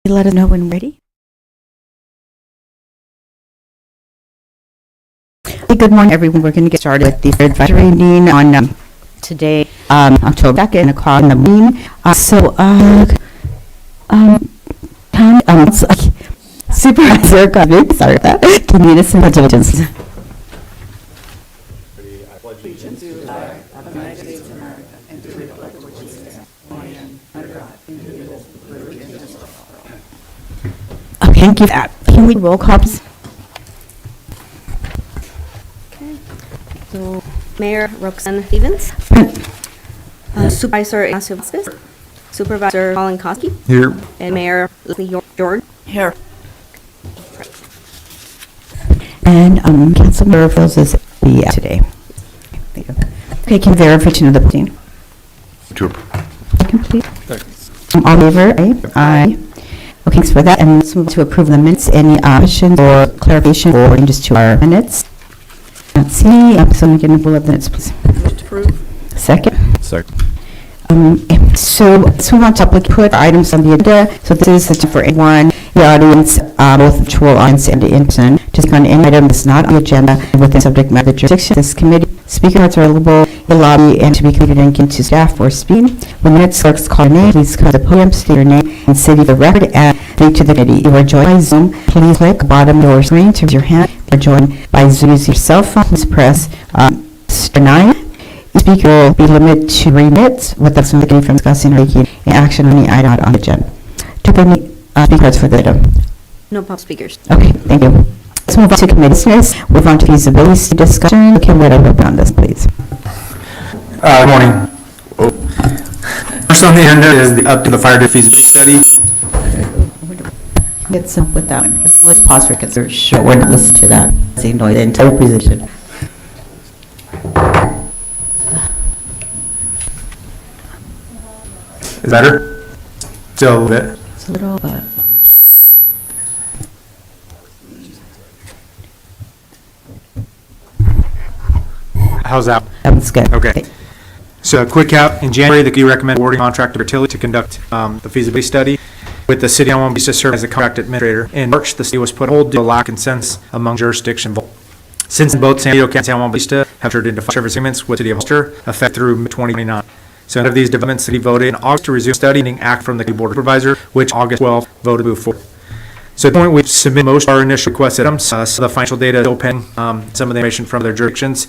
Let us know when we're ready. Hey, good morning, everyone. We're going to get started with the advisory meeting on today, October 2nd, o'clock in the morning. Supervisor Covey, sorry about that. Can you lead us in pledge of allegiance? Thank you for that. Can we roll call, please? Okay. So, Mayor Roxanne Stevens. Supervisor Ignacio Vasquez. Supervisor Colin Koski. Here. And Mayor Leslie George. Here. And Councilmember Phillips is the today. Okay, can you verify to know the voting? To approve. Second, please. All in favor? Aye. Okay, thanks for that. And let's move to approve the minutes. Any questions or clarification or changes to our minutes? Let's see. Someone get a pull up the minutes, please. To approve. Second. Second. So we want to put items on the agenda. So this is for anyone, the audience, both virtual audience and in person, just on any item that's not on the agenda within subject matter jurisdiction. This committee speaker notes are available in the lobby and to be communicated and given to staff for speaking. When minutes clerks call your name, please come to the podium, state your name and city for the record, and speak to the committee. If you are joined by Zoom, please click the bottom of your screen to raise your hand. If you're joined by Zoom using your cell phone, please press star 9. Each speaker will be limited to 3 minutes without somebody from discussing or taking action on the item on the agenda. Do we have any speakers for the item? No public speakers. Okay, thank you. Let's move on to committee business. Move on to feasibility discussion. Okay, whatever on this, please. Good morning. First on the agenda is the up to the fire feasibility study. Get some with that one. Let's pause for because we're sure we're not listening to that. Say no, the entire position. Is that better? Still a little bit. It's a little, but. How's that? That was good. Okay. So a quick cap. In January, the committee recommended awarding contract to Bertilli to conduct the feasibility study with the city of Loma Vista to serve as a contract administrator. In March, the city was put on hold due to lack of consensus among jurisdiction. Since both San Diego County and San Loma Vista have entered into service agreements with the city of Hollister, effect through 2029. So out of these developments, the city voted in August to resume study and act from the board of supervisor, which August 12th voted to move forward. So at the point, we've submitted most of our initial request items. So the financial data is still pending, some of the information from their jurisdictions.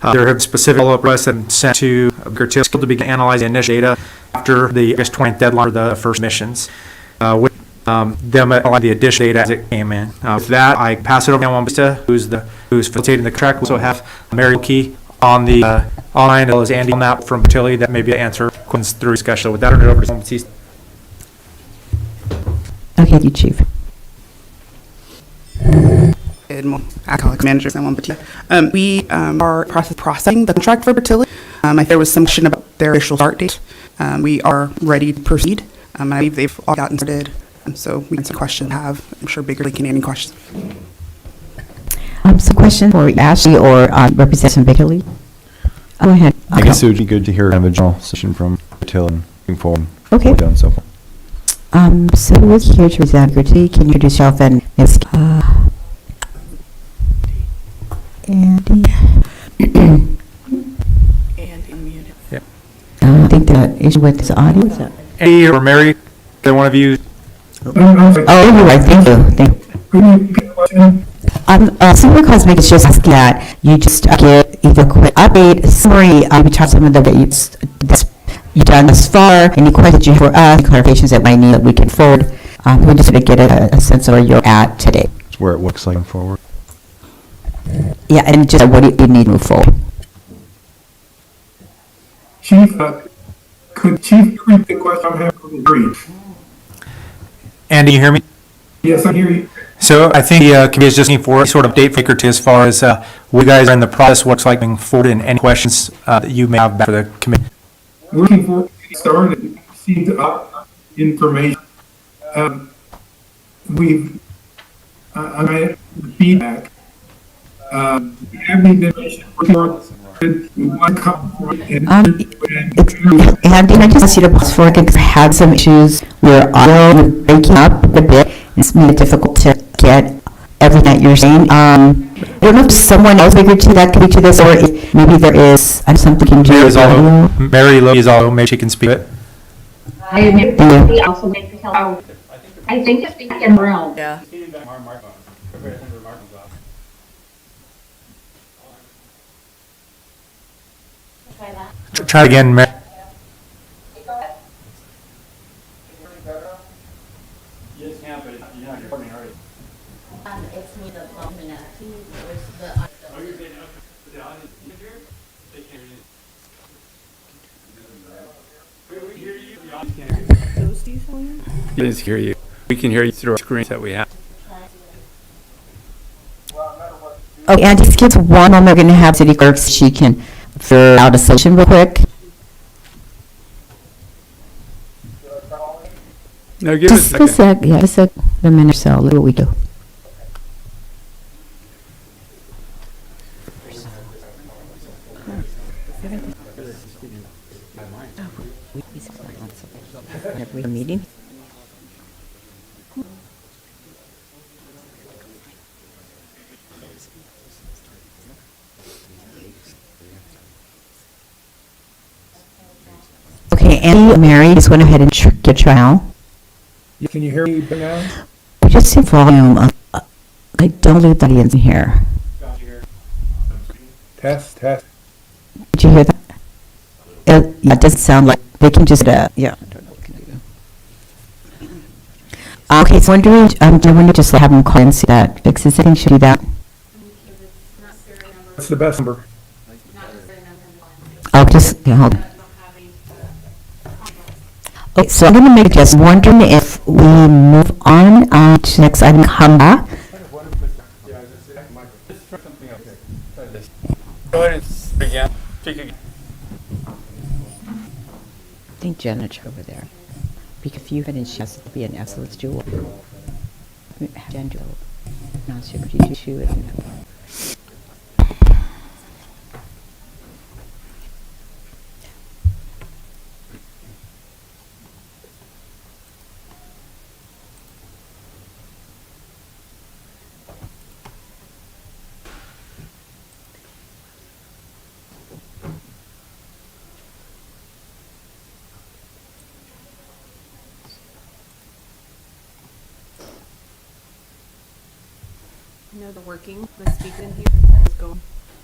There have specific follow-up requests that have been sent to Bertilli to begin analyzing initial data after the August 20th deadline for the first missions. With them analyzing the additional data as it came in. With that, I pass it over to Loma Vista, who's facilitating the contract. We also have Mary Key on the online, as well as Andy on that from Bertilli that may be able to answer questions through discussion. So with that, I'll turn it over to Loma Vista. Okay, you chief. Alcoholic managers and Bertilli. We are processing the contract for Bertilli. I think there was some question about their official start date. We are ready to proceed. I believe they've all gotten started. So we answer questions. I'm sure Baker can any questions. Some question for Ashley or Representative Bakerly. Go ahead. I guess it would be good to hear kind of a general session from Bertilli and moving forward. Okay. And so forth. So who is here to present Bertilli? Can you introduce yourself and Ms. Andy. Andy muted. Yep. I think the issue with this audience. Andy or Mary, either one of you. Oh, you're right. Thank you. Super Cosmic is just asking that you just give either quick update, summary, we talk some of the you've done thus far, any questions you have for us, clarifications that might need that we can forward. We just want to get a sense of where you're at today. Where it looks like forward. Yeah, and just what do you need to move forward? Chief, could Chief repeat the question? I'm having brief. Andy, you hear me? Yes, I hear you. So I think the committee is just looking for a sort of date maker to as far as what you guys are in the process, what's like moving forward, and any questions that you may have back for the committee. We're looking for to start and receive the information. I feedback. We have the information One comment. Andy, I just asked you to pause for it because I had some issues where audio was breaking up a bit. It's made it difficult to get everything that you're saying. I don't know if someone else figured to that could to this, or if maybe there is something you can do. Mary with audio. Mary is all, maybe she can speak it. I maybe also make the tell. I think it's in the room. Yeah. Try again, Mary. It's me the nominee. Please hear you. We can hear you through our screens that we have. Okay, Andy, just give one moment. We're going to have city clerk so she can fill out a solution real quick. No, give us Just a sec, yeah, just a minute or so, look what we do. Meeting? Okay, Andy, Mary, just went ahead and get trial. Can you hear me now? Just see volume. I don't leave the audience in here. Test. Did you hear that? Yeah, it doesn't sound like they can just, yeah. I don't know what can do. Okay, so do you want to just have them call and see that fixes it? I think should do that. What's the best number? Oh, just, yeah, hold on. Okay, so I'm going to make a guess. Wondering if we move on to the next item, come back. Go ahead and speak again. Speak again. I think Janet's over there. Because if you had, she has to be an S, let's do it. Jen, do it. No, so could you do it? I know the working, the speaker in here is going to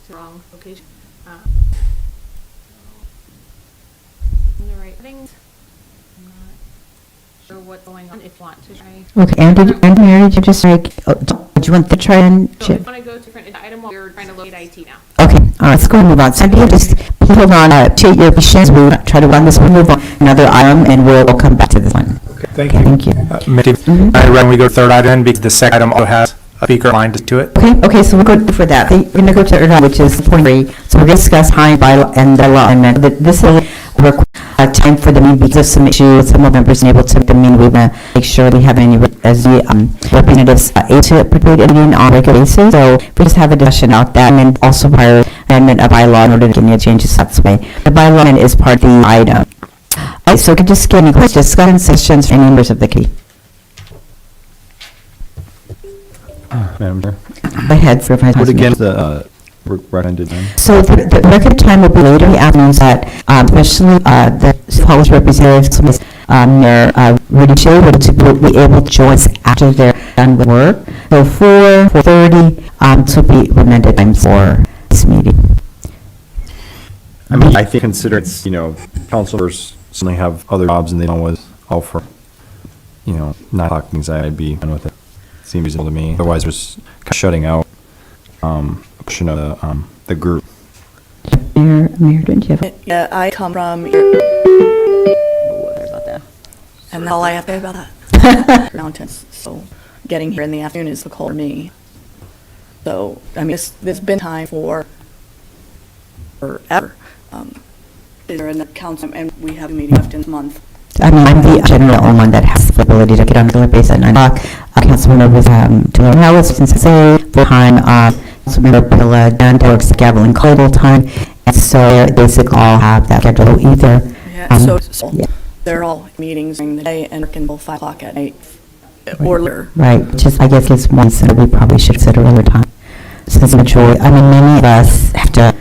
the wrong location. In the right things. I'm not sure what's going on. If you want to try. Okay, and Mary, you just like, do you want to try and So chip? if you want to go to different item while we're trying to locate IT now. Okay, all right, let's go and move on. So you just hold on to your patience. We'll try to run this, we'll move on to another item, and we'll come back to this one. Okay, thank you. Thank you. When we go to third item, because the second item also has a speaker line to it. Okay, so we'll go for that. We're going to go to third item, which is point 3. So we're going to discuss time bylaw and the law amendment. This is time for the meeting because of some issues. Some members are able to make the meeting. We want to make sure we have any as the representatives able to participate in the meeting on a regular basis. So we just have a discussion about that, and then also prior amendment of bylaw in order to get any changes that way. The bylaw amendment is part of the item. Okay, so we can just get any questions, discussion sessions from any members of the committee. Madam Chair. Go ahead, Supervisor. What again is the recommended time? So the record time will be later in the afternoon, that especially the Hollister representatives, they're really sure to be able to join us after they're done with work. So 4:30 to be recommended time for this meeting. I mean, I think consider it's, councilors certainly have other jobs and they don't always all for, 9 o'clock things, I'd be fine with it. Seems reasonable to me. Otherwise, there's kind of shutting out a portion of the group. Mayor, don't you have? Yeah, I come from. Sorry about that. And that's all I have to say about that. Mountains. So getting here in the afternoon is difficult for me. So, I mean, there's been time for forever. Is there a council, and we have a meeting left in a month. I mean, I'm the general only one that has the ability to get on a regular basis at 9 o'clock. Councilmember was doing hours since I say full time. Councilmember Pilla, Dan works gavel and call time, And so they basically all have that schedule either. Yeah, so yeah. they're all meetings during the day and work until 5 o'clock at night or later. Right, just, I guess it's one that we probably should consider another time. Since the majority, I mean, many of us have to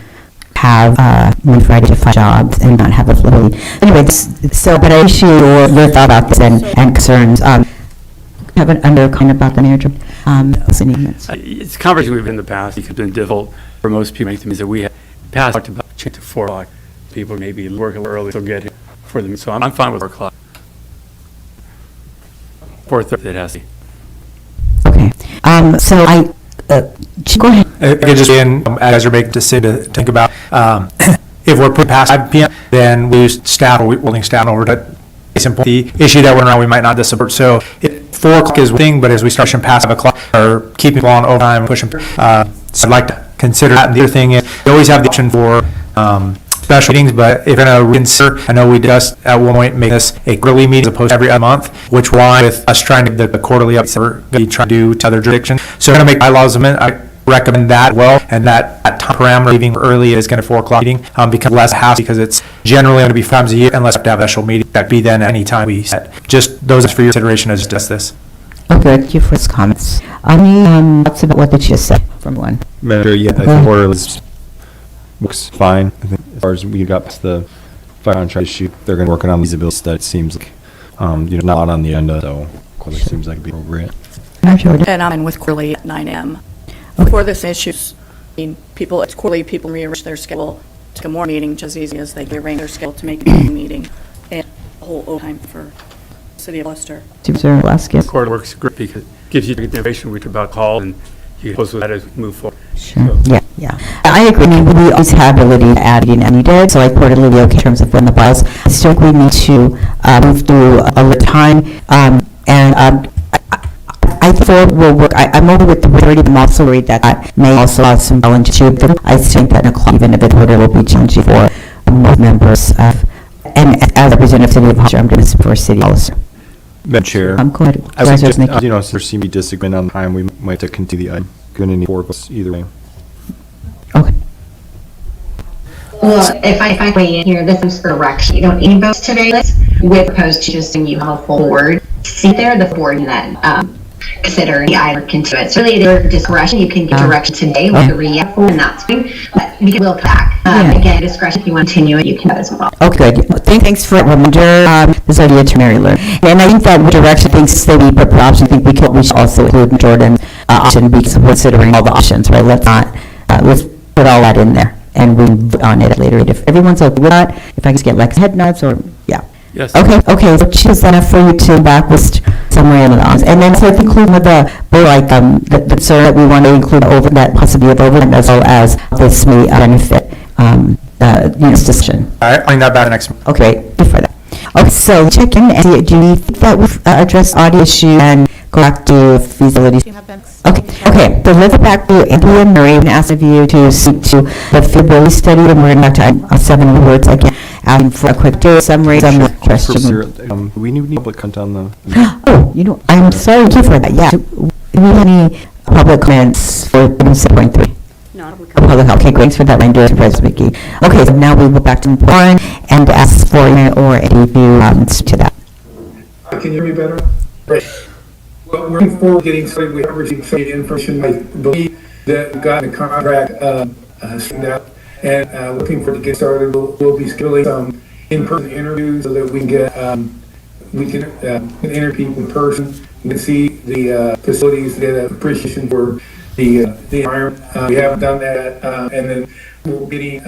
have, Monday, Friday to 5 jobs and not have a flexibility. Anyway, so, but I appreciate your thought about this and concerns. Have an undercurrent about the manager, amendments. It's a conversation we've had in the past. It's been difficult for most people to make the means that we have passed talked about change to 4 o'clock. People maybe work a little early, so get here for them. So I'm fine with 4 o'clock. 4:30 it has to be. Okay, so go ahead. If I could just, as you're making a decision to think about, if we're put past 5 PM, then we use staff, or we're willing staff over to the issue that we're around, we might not support. So 4 o'clock is one thing, but as we start pushing past 5 o'clock, or keeping people on overtime, pushing, so I'd like to consider that. And the other thing is, we always have the option for special meetings, but if you're going to reconsider, I know we discussed at one point make this a quarterly meeting as opposed to every other month, which will align with us trying to get the quarterly up, we're going to be trying to do to other jurisdictions. So we're going to make bylaws amendment. I recommend that well, and that time parameter leaving early is going to 4 o'clock meeting, because less hassle, because it's generally going to be 5 times a year unless we have to have a special meeting. That'd be then any time we set. Just those for your consideration as discuss this. Okay, thank you for his comments. Any thoughts about what did you say from one? Manager, yeah, I think quarterly looks fine. I think as far as we got past the fire contract issue, they're going to work on these ability study. It seems like, not a lot on the agenda, so quarterly seems like it'd be appropriate. And I'm in with quarterly at 9 a.m. For this issue, I mean, it's quarterly, people rearrange their schedule to a more meeting just as easy as they rearrange their schedule to make a meeting and a whole overtime for City of Hollister. Supervisor Velasquez. Court works great because it gives you the information we talk about call, and you can post with that as we move forward. Sure. So- Yeah. I agree. I mean, we always have ability to add in any day, so I quarterly be okay in terms of when the files. I still think we need to move through a little time, I thought we'll work. I'm over with the 30, but I'm also worried that may also have some challenges. I think that 9 o'clock, even if it will be challenging for most members and as representative of City of Hollister, I'm going to speak for City of Hollister. Madam Chair. Go ahead. I would just, since there seems to be disagreement on time, we might have to continue the item. Going to need 4 votes either way. Okay. Well, if I weigh in here, this is for direction. You don't need votes today, with opposed to just saying you have a full board seat there, the board can then consider the item into it. So really, your discretion, you can give direction today with the re-up, and that's fine. But we will come back. Again, discretion, if you want to continue it, you can as well. Okay, good. Thanks for that reminder. This idea to Mary Lou. And I think that direction thinks that we put the option. I think we should also include Jordan's option because we're considering all the options, right? Let's put all that in there and we vote on it later. If everyone's okay with that, if I just get like head nods or, yeah. Yes. Okay, so choose enough for you to backlist somewhere in the odds. And then so include with the concern that we want to include over that possibility of overtime as well as this may benefit, discussion. All right, I'll bring that back next month. Okay, before that. Okay, so check in and see, do you think that we've addressed audio issue and go back to feasibility? Okay, so let's go back to Andy and Murray and ask of you to speak to the feasibility study, and we're going to have to 7 words again, asking for a quick summary, some question. We need public comment on the. Oh, I'm sorry for that, yeah. Do we have any public comments for 7.3? No. Public, okay, great for that reminder, President Mickey. Okay, so now we go back to one and ask for or any view to that. Can you hear me better? Great. Well, we're looking forward to getting started. We have received some information. I believe that we've gotten the contract straightened out, and looking forward to get started. We'll be scheduling some in-person interviews so that we can get interview people in person. We can see the facilities, get an appreciation for the environment. We haven't done that, and then we'll be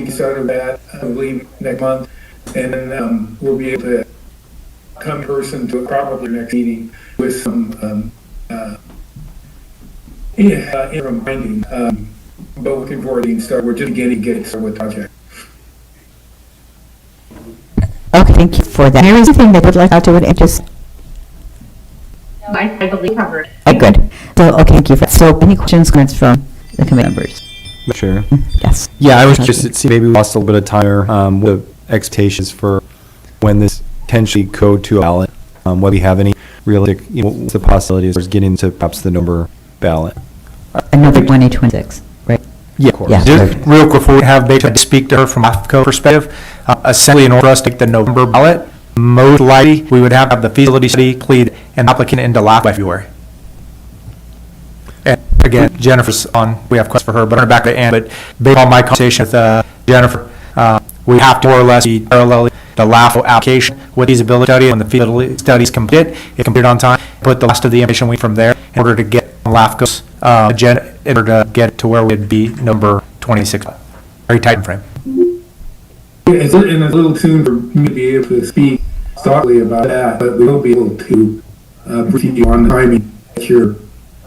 starting that, I believe, next month, and then we'll be able to come in person to probably next meeting with some interim finding. But looking forward to getting started. We're just beginning to get started with the project. Okay, thank you for that. There is anything that would like to do it, just. I believe covered. Good. So, okay, thank you for that. So, any questions, comments from the committee members? Sure. Yes. Yeah, I was just, maybe we lost a little bit of time here, with expectations for when this potentially go to a ballot. Whether we have any realistic, what's the possibility of getting to perhaps the number ballot? Another 2026, right? Yeah, of course. Yeah. Just real quick, before we have Beta speak to her from AFCO perspective, essentially in order for us to take the November ballot, most likely, we would have the feasibility study complete and applicant into LAF by February. And again, Jennifer's on, we have questions for her, but I'm back to Ann, but based on my conversation with Jennifer, we have to more or less be parallel the LAFO application with feasibility study. When the feasibility study is completed, it's completed on time, put the rest of the information we from there in order to get LAFCO's agenda, in order to get to where we'd be November 26th. Very tight frame. It's a little soon for me to be able to speak thoughtfully about that, but we will be able to brief you on the timing at your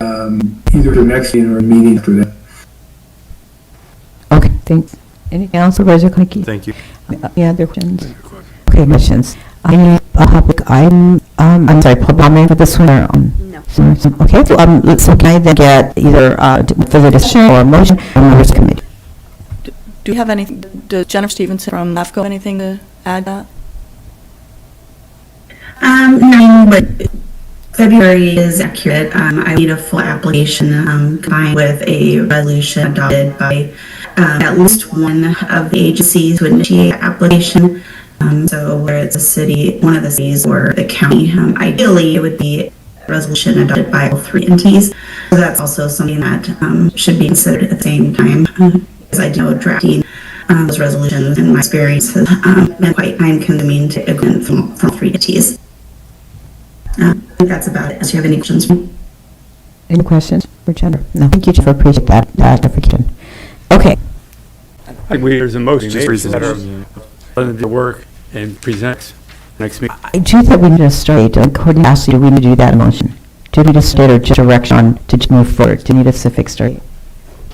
either the next meeting or a meeting after that. Okay, thanks. Anything else, Supervisor Konecki? Thank you. Any other questions? Okay, questions. I need a public item, I'm sorry, public comment for this one, or? No. Okay, so can I then get either further discussion or a motion from members committee? Do you have anything, does Jennifer Stevenson from LAFCO have anything to add to that? No, but February is accurate. I need a full application combined with a resolution adopted by at least one of the agencies to initiate application. So whether it's a city, one of the cities, or the county, ideally it would be a resolution adopted by all three entities. So that's also something that should be considered at the same time. Because I know drafting those resolutions in my experience has been quite time-consuming to implement from three entities. I think that's about it. Do you have any questions for me? Any questions for Jennifer? No, thank you, Jennifer, appreciate that clarification. Okay, There's a motion Just made, that are, reasons. let them do the work and present next meeting. I do think we need to start, according to Ashley, do we need to do that motion? Do we need to state or just direction on to move forward? Do we need a specific start?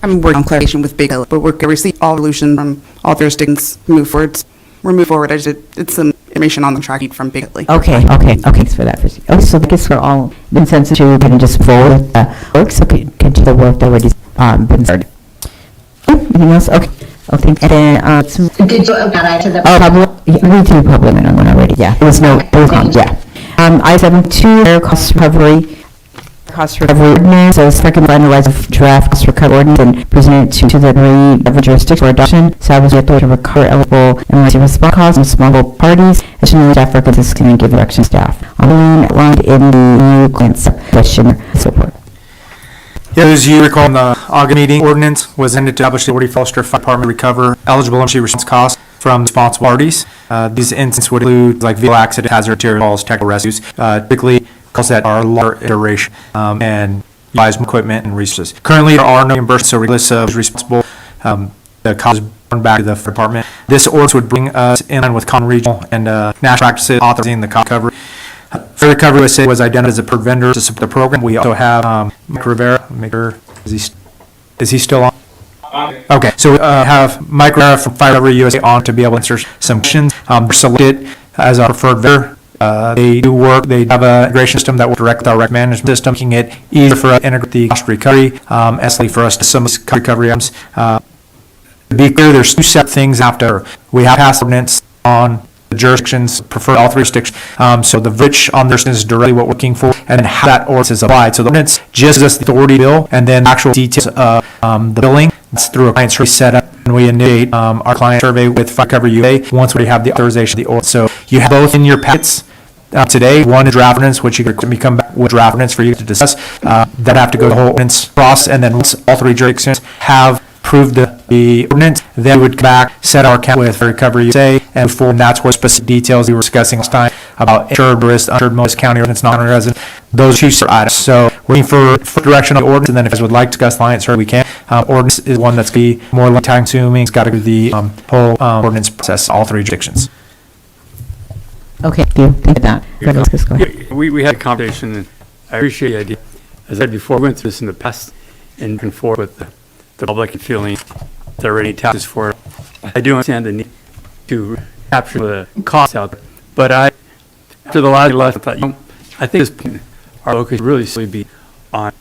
I'm working on clarification with Big Hill, but we're going to receive all resolutions from all jurisdictions, move forward. We're moving forward. It's some information on the track sheet from Big Hill. Okay, thanks for that. Okay, so I guess we're all been sensitive to and just forward with the work, so continue the work that already been started. Anything else? Okay. Oh, thank you. And then, Did you open that to the? we do public on one already, yeah. There was no, yeah. I-72, cost recovery ordinance, so second finalize a draft cost recovery ordinance and present it to the three jurisdictions for adoption. Establish the authority to recover eligible emergency response costs from small parties. Additionally, staff recommends and give direction staff. Outlined in the new grants question support. Yeah, as you recall, in the August meeting, ordinance was intended to establish the authority for Hollister Fire Department to recover eligible emergency response costs from responsible parties. These instances would include like vehicle accident, hazard materials, technical rescues, typically costs that are lower duration, and utilize equipment and resources. Currently, there are no reimbursements, so regardless of who's responsible, the cost is burned back to the fire department. This ordinance would bring us in line with common regional and national practices authorizing the cost recovery. Fair Recovery USA was identified as a preferred vendor to support the program. We also have Mike Rivera. Is he still on? Okay, so we have Mike Rivera from Fire Recovery USA on to be able to answer some questions. They're selected as our preferred vendor. They do work, they have an integration system that will direct with our rec management system, making it easier for us to integrate the cost recovery, especially for us to some recovery items. To be clear, there's two separate things after. We have passed ordinance on the jurisdictions, prefer all three jurisdictions. So the verbiage on this is directly what we're looking for, and then how that ordinance is applied. So the ordinance just gives us the authority bill, and then actual details of the billing. It's through a client survey setup, and we initiate our client survey with Fire Recovery USA once we have the authorization of the ordinance. So you have both in your packets today. One is draft ordinance, which you can come back with draft ordinance for you to discuss. That have to go the whole ordinance process, and then once all three jurisdictions have approved the ordinance, then we would come back, set our account with Fire Recovery USA, and before, and that's where specific details we were discussing last time about insured risk, uninsured most county ordinance, non-resident, those two separate items. So we're looking for direction on the ordinance, and then if you guys would like to discuss client survey, we can. Ordinance is one that's going to be more time consuming. It's got to do the whole ordinance process, all three jurisdictions. Okay, thank you for that. Go ahead. Yeah, we had a conversation, and I appreciate the idea. As I said before, we went through this in the past and back and forth with the public and feeling there are any taxes for it. I do understand the need to capture the costs out there, but after the last lesson, I thought, I think this our focus really should be on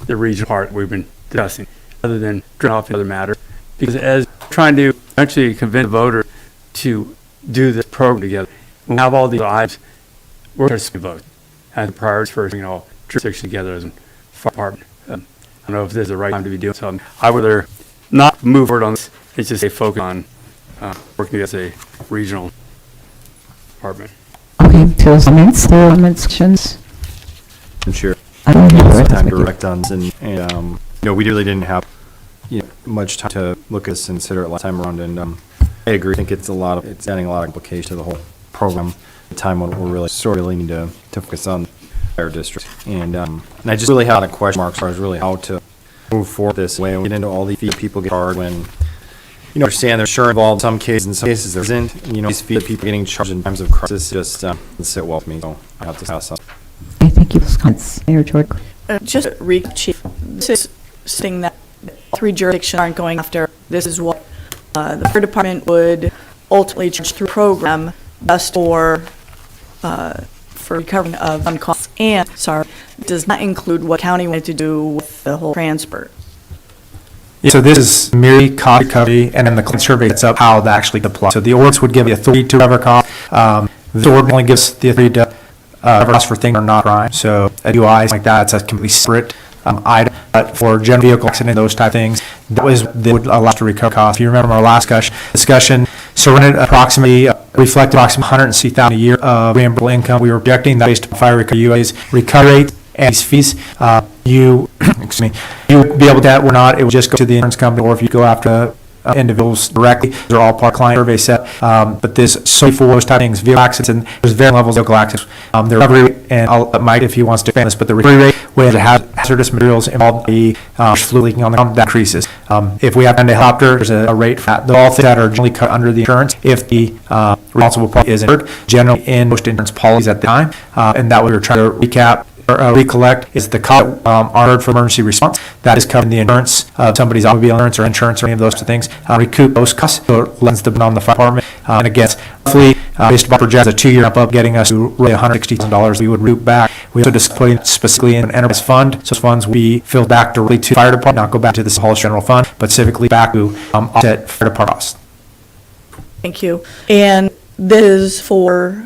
the regional part we've been discussing, rather than drawing off another matter. Because as trying to actually convince the voter to do this program together, we have all these items, we're going to vote and the priorities for jurisdiction together as a fire department. I don't know if this is the right time to be doing something. I would rather not move forward on this, it's just a focus on working as a regional department. Okay, so comments, questions? I'm sure. I don't know. Some time to reflect on this, and we really didn't have, much time to look at this and consider it last time around, and I agree. I think it's adding a lot of complication to the whole program. The time when we're really need to focus on fire district, and I just really had a question mark as far as really how to move forward this way. When we get into all these fees, people get charged when, understand there's sure involved in some cases there isn't. These fees that people getting charged in times of crisis just doesn't sit well with me. So I have to pass on. Okay, thank you for those comments. Mayor George. Just Chief, this is something that 3 jurisdictions aren't going after. This is what the fire department would ultimately charge through program just for recovering of fund costs, and does not include what county wanted to do with the whole transport. Yeah, so this is merely cost recovery, and then the client survey sets up how that actually applies. So the ordinance would give you authority to recover costs. The ordinance only gives the authority to recover costs for things that are not crime. So a DUI, like that, it's a completely separate item. But for general vehicle accident, those type of things, that would allow us to recover costs. If you remember our last discussion, surrendered approximately, reflected approximately $160,000 a year of reimbursable income. We were projecting that based on fire recovery UA's recovery rate and these fees. You would be able to that or not. It would just go to the insurance company, or if you go after individuals directly, they're all part of client survey set. But this solely for those type of things, vehicle accidents, and there's varying levels of vehicle accidents. The recovery rate, and I'll let Mike if he wants to expand this, but the recovery rate with hazardous materials involved, the fluid leaking on the ground, that increases. If we have a helicopter, there's a rate for that. They're all things that are generally cut under the insurance if the responsible party is insured, generally in most insurance policies at the time. And that we were trying to recap or recollect is the cost honored for emergency response. That is covered in the insurance of somebody's automobile insurance or insurance or any of those things. Recoup those costs, so it lends them on the fire department. And again, roughly, based upon projects, a 2-year jump up, getting us to really $160,000 we would recoup back. We also just put it specifically in an enterprise fund. So those funds will be filled back directly to the fire department, not go back to the Hollister general fund, but specifically back to offset fire department costs. Thank you. And this is for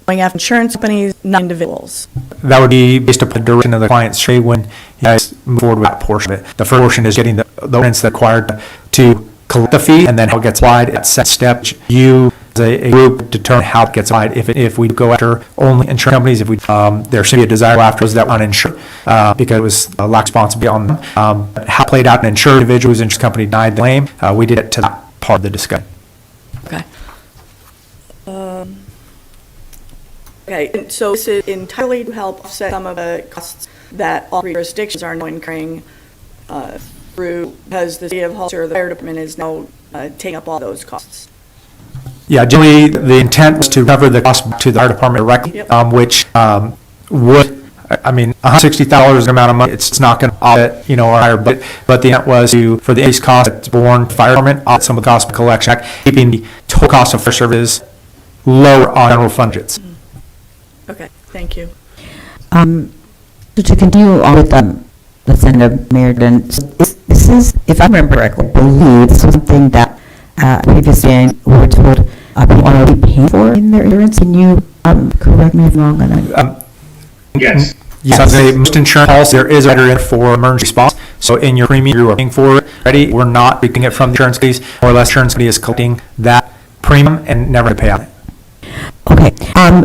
going after insurance companies, not individuals. That would be based upon the duration of the client's trade when you guys move forward with that portion of it. The first portion is getting the ordinance that's required to collect the fee, and then how it gets applied at set step. You, as a group, determine how it gets applied. If we go after only insurance companies, if we there should be a desire after those that uninsured, because it was a lack of responsibility on them. How it played out an insured individual's insurance company denied the claim, we did it to that part of the discussion. Okay. Okay, and so this is entirely to help offset some of the costs that all 3 jurisdictions are now incurring through, because the city of Hollister, the fire department is now taking up all those costs. Yeah, generally, the intent was to cover the cost to the fire department directly, Yep. which would, $160 is an amount of money. It's not going to offset, our higher budget, but the intent was for the increased cost that's borne fire department, offset some of the cost of collection, keeping the total cost of fire services lower on general fund budgets. Okay, thank you. So to continue on with the Senator Mayor, this is, if I remember correctly, I believe this was something that previously we were told people are already paying for in their insurance. Can you correct me if I'm wrong on that? Yes. Yes, most insurance policies, there is a rider in for emergency response. So in your premium, you are paying for it already. We're not taking it from the insurance companies, or less insurance company is collecting that premium and never to pay on it. Okay,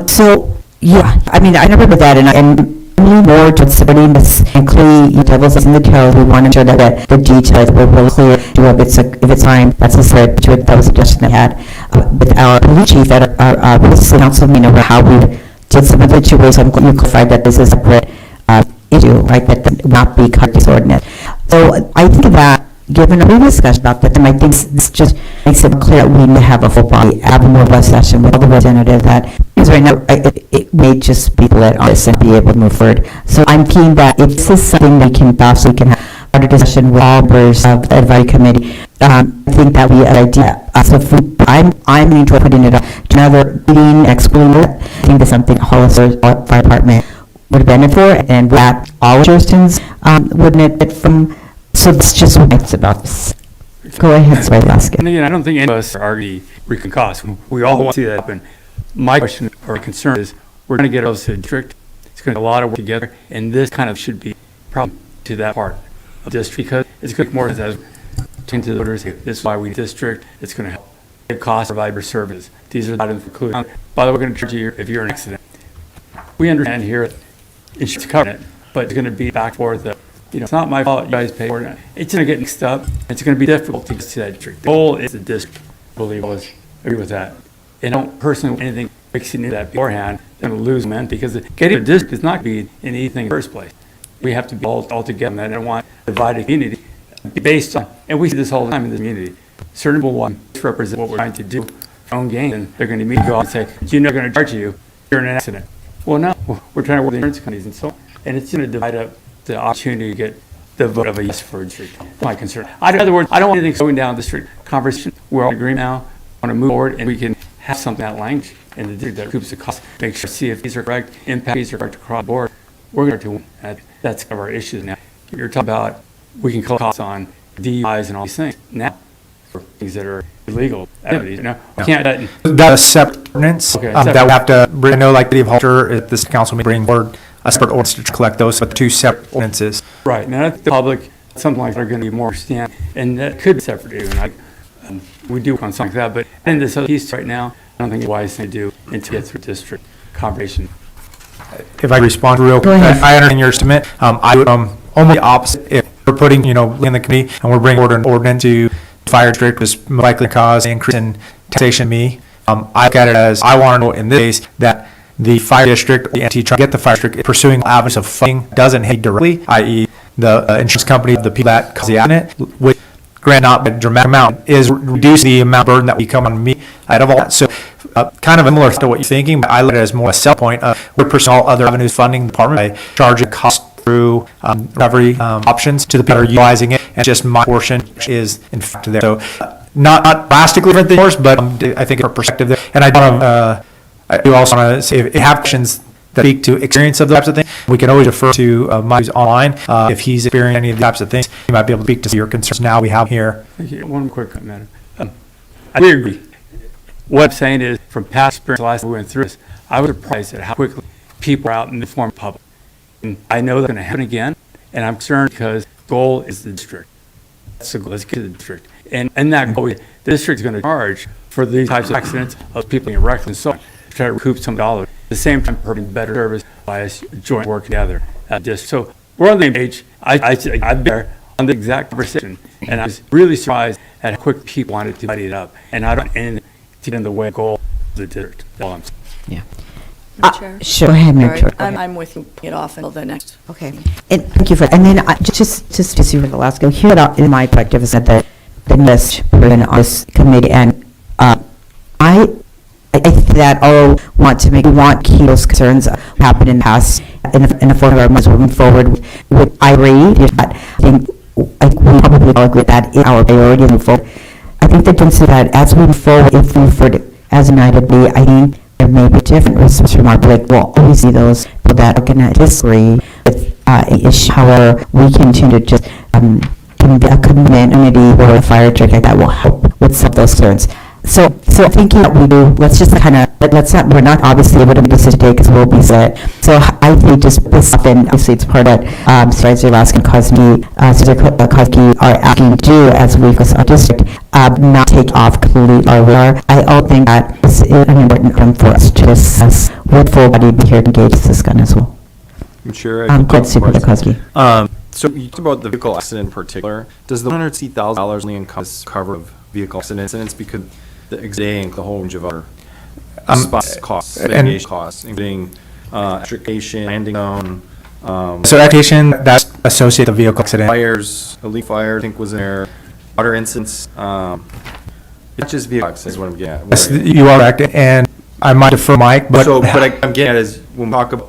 so, yeah, I remember that, and more to supporting this and clearly devil's in the details. We want to ensure that the details were really clear to if it's time that's necessary to it. That was a suggestion I had with our police chief at our police council meeting over how we did some of the 2 ways. I'm glad you clarified that this is a separate issue, right, that would not be covered this ordinance. So I think that given a previous discussion about that, I think this just makes it clear that we need to have a full body, have a more robust session with all the representatives that, because right now it may just be lit on this and be able to move forward. So I'm keen that if this is something we can possibly can have a discussion with all members of the advisory committee, I think that would be an idea. So I'm leaning toward putting it up to another meeting next week. I think that's something Hollister Fire Department would benefit for, and that all jurisdictions would benefit from. So it's just what it's about this. Go ahead, Sway Basket. And again, I don't think any of us are already recon costs. We all want to see that happen. My question or concern is we're going to get us to the district. It's going to be a lot of work together, and this kind of should be probably to that part of just because it's going to be more talking to the voters, hey, this is why we district, it's going to help save costs, provide your services. These are the items included. By the way, we're going to charge you if you're in an accident. We understand here, insurance covering it, but it's going to be back and forth. It's not my fault, you guys pay for it. It's going to get mixed up. It's going to be difficult to get to that district. The goal is the district, I believe, I agree with that. And I don't personally want anything fixing into that beforehand, then we'll lose men, because getting a district is not going to be anything in the first place. We have to be all together, and I don't want a divided community based on, and we see this all the time in this community. Certain people want to represent what we're trying to do for their own gain, and they're going to go out and say, you're not going to charge you, you're in an accident. Well, no, we're trying to work with the insurance companies and so on, and it's going to divide up the opportunity to get the vote of a yes for a district. That's my concern. In other words, I don't want anything going down the street conversation. We're all in agreement now. I want to move forward, and we can have something that language in the district that recoups the cost. Make sure, see if these are correct, impact fees are correct across the board. We're going to win. That's kind of our issues now. You're talking about we can collect costs on DUIs and all these things. Now, for things that are illegal activities, we can't. That's a separate ordinance Okay, that we have to bring. I know, like the city of Hollister, if this council may bring forward a separate ordinance to collect those, but two separate ordinances. Right. Now, the public, something like that are going to be more understand, and that could be separate even. We do on something like that, but in this other piece right now, I don't think it's wise thing to do until we get through district conversation. If I respond real quick, I understand your estimate. I would almost the opposite. If we're putting, in the committee and we're bringing forward an ordinance to fire district, which is likely to cause an increase in taxation to me, I look at it as I want to know in this case that the fire district, the entity trying to get the fire district pursuing avenues of funding doesn't hit directly, i.e. the insurance company, the people that cause the accident, which grant not a dramatic amount, is reduce the amount of burden that we come on me out of all that. So kind of similar to what you're thinking, but I look at it as more a sell point. We're pursuing all other avenues funding the department by charging cost through recovery options to the people that are utilizing it, and just my portion is in fact there. So not drastically different than yours, but I think our perspective there. And I do also want to say, if you have questions that speak to experience of those types of things, we can always refer to Mike online. If he's experienced any of the types of things, he might be able to speak to your concerns now we have here. Thank you. One quick comment. I agree. What I'm saying is, from past experience, last time we went through this, I was surprised at how quickly people are out in the form public. And I know that's going to happen again, and I'm concerned because the goal is the district. That's the goal. Let's get to the district. And in that goal, the district is going to charge for these types of accidents of people being wrecked and so on, to try to recoup some dollars. At the same time, providing better service by us joint work together. So we're on the same page. I've been there on the exact conversation, and I was really surprised at how quick people wanted to tidy it up. And I don't want anything to get in the way of the goal of the district. That's all I'm saying. Yeah. Chair? Sure. Go ahead, Madam Sorry, Chair. I'm with you. Get off until the next. Okay. And thank you for, and then just to see for the last go, here in my perspective is that the newest person on this committee, and I think that all want to keep those concerns happen in the past in the form of our months moving forward with Irene. I think we probably all agree that is our priority moving forward. I think the difference is that as we move forward, if we move forward as United We, I think there may be different responses from our public. We'll always see those people that are going to disagree with issue. However, we continue to just can be a community or a fire district like that will help with some of those concerns. So thinking that we do, let's just kind of, we're not obviously able to make a decision today because we'll be set. So I think just this up, and obviously it's part of what Supervisor Laskin Cosby, are asking to do as we focus our district, not take off completely our radar. I also think that this is an important item for us to discuss with full body be here to engage this discussion as well. I'm sure. Good, Supervisor Cosby. So you talked about the vehicle accident in particular. Does the $160,000 only encompass cover of vehicle accidents? Because the exam, the whole range of other costs, mitigation costs, including extrication, landing zone. So extrication, that's associated with the vehicle accident. Fires, elite fire, I think was in there. Water incidents. It's just vehicle accidents is what I'm getting at. You are correct, and I might defer Mike, but. So, I'm getting at is when we talk about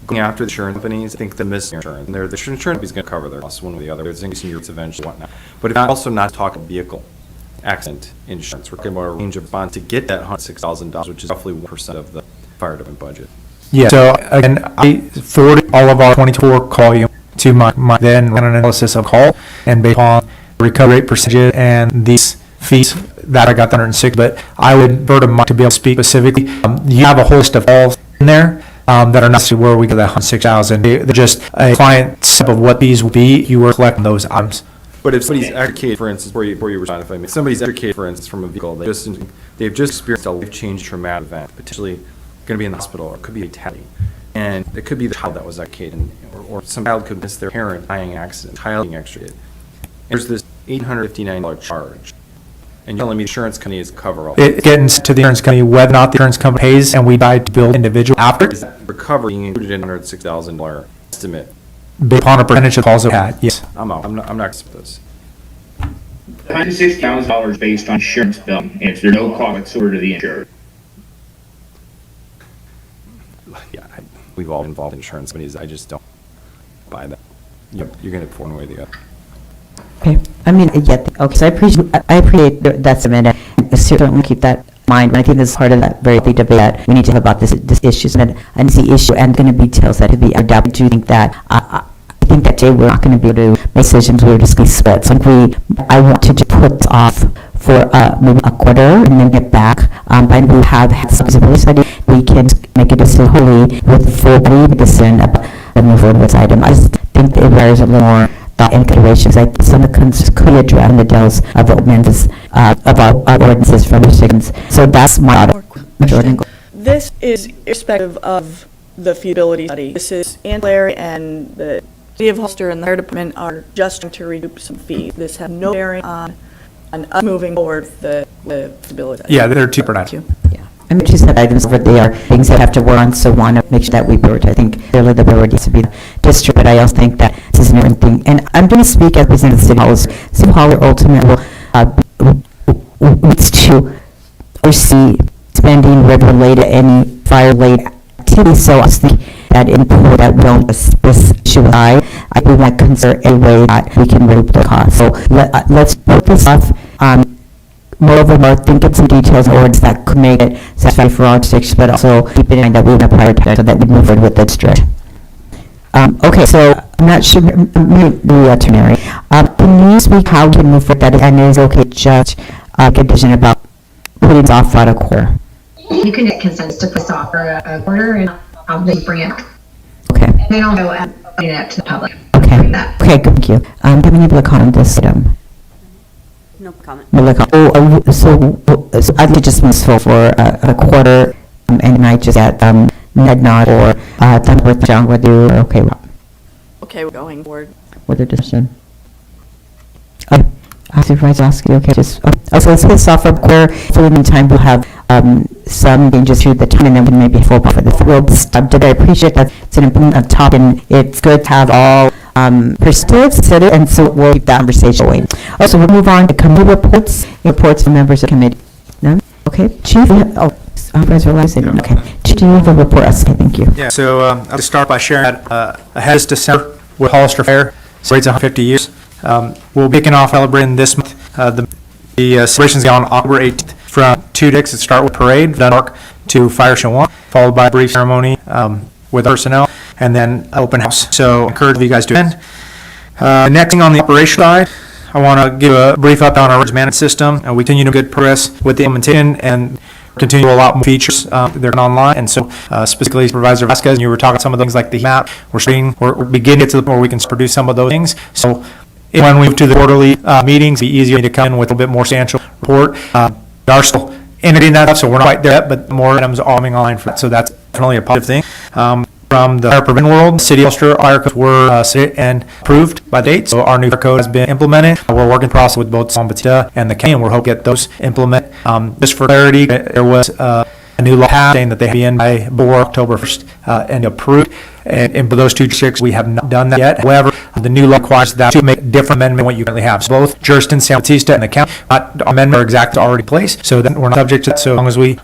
going after the insurance companies, I think the missing insurance, and the insurance company is going to cover their costs one or the other. There's increasing your rates eventually, whatnot. But if also not talking vehicle accident insurance, we're talking about a range of bond to get that $106,000, which is roughly 1% of the fire department budget. Yeah. So again, I forwarded all of our 24 call to my then ran an analysis of call, and based on recovery rate percentages and these fees that I got the 106. But I would refer to Mike to be able to speak specifically. You have a whole list of calls in there. That are not to where we get that $106,000. They're just a client step of what these will be. You were collecting those items. But if somebody's extricated, for instance, before you respond, if I may, somebody's extricated, for instance, from a vehicle, they've just experienced a life-changing traumatic event, potentially going to be in the hospital, or it could be a fatality. And it could be the child that was extricated, or some child could miss their parent dying in an accident, child being extricated. And there's this $859 charge. And you're telling me the insurance company is cover all. It gets to the insurance company whether or not the insurance company pays, and we decide to bill individual after. Is that recovery being included in $106,000 estimate? Based upon a percentage of calls that we had, yes. I'm out. I'm not going to this. $106,000 based on insurance bill, and if there's no cost whatsoever to the insured. Yeah, we've all involved insurance companies. I just don't buy that. You're going to pour one way or the other. Okay, I mean, yeah, okay, so I appreciate that submitted, and certainly keep that in mind, and I think this is part of that very big debate that we need to have about this issue, and the issue, and going to be details that could be adapted. Do you think that, I think that today we're not going to be able to make decisions, we're just going to split, so I want to just put this off for maybe a quarter, and then get back, but we have had some visibility study, we can make a decision wholly with full decision about the move forward with this item. I just think it requires a little more and considerations. Like some of the concerns could be addressed in the details of ordinances, about ordinances from the chickens. So that's my Jordan. This is irrespective of the feasibility study. This is ancillary, and the City of Hollister and the Fire Department are just trying to recoup some fees. This has no bearing on us moving forward the feasibility study. Yeah, they're two per night. Yeah. I mean, she said items over there, things that have to work on, so want to make sure that we prioritize. I think clearly the priority needs to be the district, but I also think that this is an important thing. And I'm going to speak as president of City Hall. City Hall ultimately needs to oversee spending related to any fire-related activity. So I think that input that won't this issue I we want to consider a way that we can recoup the cost. So let's put this off. Moreover, think of some details or words that could make it satisfactory for all districts, but also keep in mind that we want to prioritize so that we move forward with the district. Okay, so I'm not sure, the attorney, can you speak how we can move forward that, and is it okay just get a decision about putting this off for a quarter? You can get consensus to put this off for a quarter, and I'll just bring it up. Okay. And then I'll go and bring it up to the public. Okay. That. Okay, good, thank you. Do you have any public comment on this item? No comment. So I'd like to just move for a quarter, and I just get Ned nod or Dunworth, John, whether you're okay Okay, we're going forward. with the decision. Supervisor Oski, okay, just, so let's get this off for a quarter. For the meantime, we'll have some changes through the time, and then we may be full for the field. I appreciate that it's an important topic, and it's good to have all perspectives, and so we'll keep that conversation going. Also, we'll move on to committee reports from members of the committee. None? Okay, Chief, Supervisor Larson, okay. Chief, do you have a report? Okay, thank you. Yeah, so I'll start by sharing that ahead of December with Hollister Fair, celebrates 150 years. We'll be kicking off celebrating this month. The celebration's on October 18th from 2 to 6. It start with parade, Dunbark to Fire Show 1, followed by a brief ceremony with personnel, and then open house. So I encourage you guys to attend. Next thing on the operation side, I want to give a brief update on our emergency management system. We continue to make good progress with the implementation and continue to roll out more features. They're online, and so specifically Supervisor Vasquez, and you were talking some of the things like the map. We're beginning to get to the point where we can produce some of those things. So when we move to the quarterly meetings, it'll be easier to come in with a little bit more substantial report. We are still integrating that up, so we're not quite there yet, but more items are coming online for that. So that's definitely a positive thing. From the fire prevention world, City of Hollister, our codes were set and approved by date, so our new fire code has been implemented. We're working process with both San Batista and the county, and we're hoping to get those implemented. Just for clarity, there was a new law passed saying that they have to be in by before October 1st and approved. And for those two districts, we have not done that yet. However, the new law requires that to make a different amendment than what you currently have. So both Juriston, San Batista, and the county amendment are exactly already placed, so then we're not subject to it. So as long as we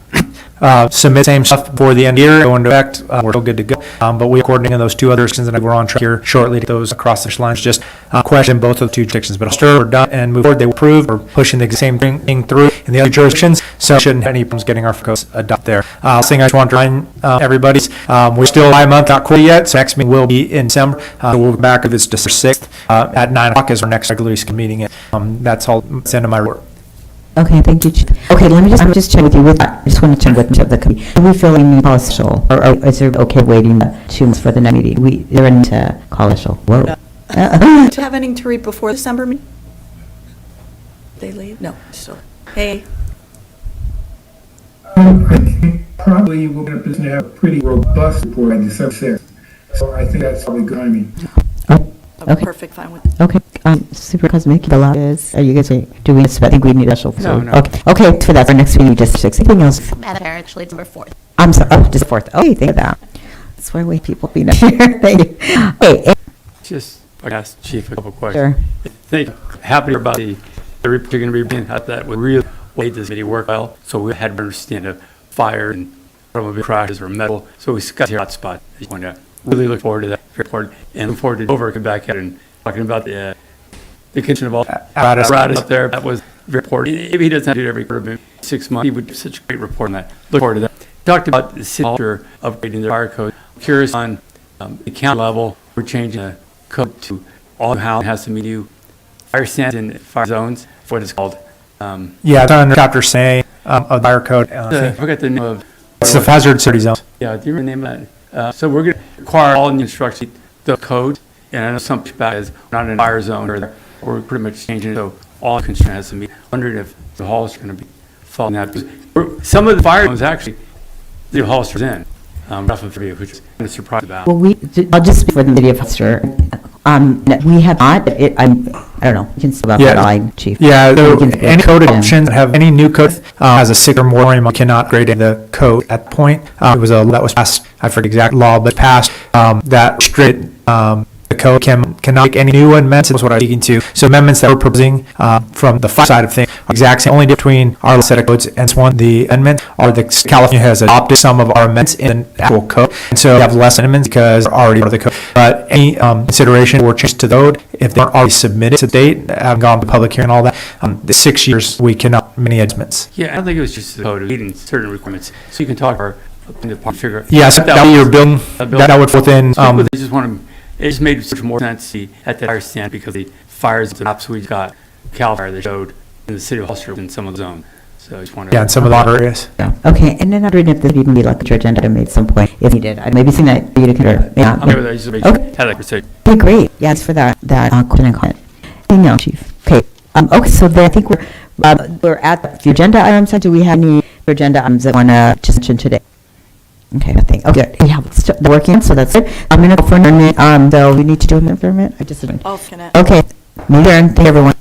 submit same stuff before the end of the year, go into effect, we're still good to go. But we are coordinating those two other jurisdictions, and we're on track here shortly to get those across the lines. Just question both of the two jurisdictions. But Hollister, we're done and move forward. They were approved. We're pushing the same thing through in the other jurisdictions, so shouldn't have any problems getting our codes adopted there. Last thing I just want to remind everybody's, we're still 5 month, not quarter yet, so next meeting will be in December. We'll be back if it's December 6th at 9 o'clock is our next regularly scheduled meeting. That's all. That's the end of my report. Okay, thank you, Chief. Okay, let me just check with you with that. I just want to check with the committee. Are we feeling partial, or is there okay waiting 2 months for the next meeting? They're in college. Whoa. Do you have anything to read before December meeting? they leave? No, still. Hey, I think probably we're in a position to have a pretty robust report on December 6th. So I think that's probably good timing. Okay. perfect, fine with. Okay, Super Cosmic, the lot is, are you guys doing this, I think we need a special. No, no. Okay, for that, our next meeting, just 6, anything else? Madam Chair, actually, December 4th. I'm sorry, oh, just 4th, okay, thank you for that. That's why we people be here, thank you. Okay, Just, I can ask Chief a couple questions. sure. Thank you. Happy about the report you're going to be bringing out that would really made this committee work well. So we had to understand of fire and automobile crashes or metal. So we got your hotspot. I just want to really look forward to that report and look forward to coming back at it and talking about the condition of all Apparatus. apparatus up there. That was very important. If he doesn't do it every quarter, maybe 6 months, he would do such a great report on that. Look forward to that. Talked about the city culture upgrading their fire code. Curious on the county level, we're changing the code to all houses has to meet you fire stands and fire zones, for what it's called. Yeah, it's under chapter C of the fire code. I forgot the name of. It's the hazard city zones. Yeah, do you remember the name of that? So we're going to require all new construction, the code, and I know some pushback is not in a fire zone or we're pretty much changing it so all construction has to meet. Wondering if the Hollister is going to be following that. Because some of the fire zones actually, the Hollister's in, rough and free, which is kind of surprised about. Well, I'll just speak for the city of Hollister. We have not, I don't know, you can still about Yeah. that line, chief. Yeah, so We can- any code options that have any new code has a 6-year moratorium, cannot grade in the code at that point. It was that was passed, I forget the exact law, but passed that restricted the code cannot make any new amendments. That's what I'm speaking to. So amendments that we're proposing from the fire side of things are exact same. Only between our set of codes and this one, the amendment, or the California has adopted some of our amendments in the actual code, and so we have less amendments because they're already part of the code. But any consideration or change to the code, if they aren't already submitted to date, haven't gone to public hearing and all that, the 6 years we cannot make any amendments. Yeah, I don't think it was just the code, meeting certain requirements. So you can talk to our department, figure. Yes, that way you're building, that would fit in. They just want to, it just made such more sense to see at the fire stand because the fires and ops we've got Cal Fire that showed in the city of Hollister in some of the zone. So I just wanted. Yeah, in some of the other areas. Yeah. Okay, and then I'm wondering if this would even be like your agenda item at some point, if needed. I maybe seen that for you to consider. I'm okay with that, just to make sure, Okay. had that conversation. Okay, great. Yeah, it's for that question and comment. Anything else, chief? Okay. Okay, so then I think we're at the agenda items. So do we have any agenda items that want to just mention today? Okay, nothing. Okay, yeah, it's still working, so that's it. I'm going to go for a minute. So we need to do a minute for a minute. I just. I'll scan it. Okay, meeting adjourned. Thank you, everyone.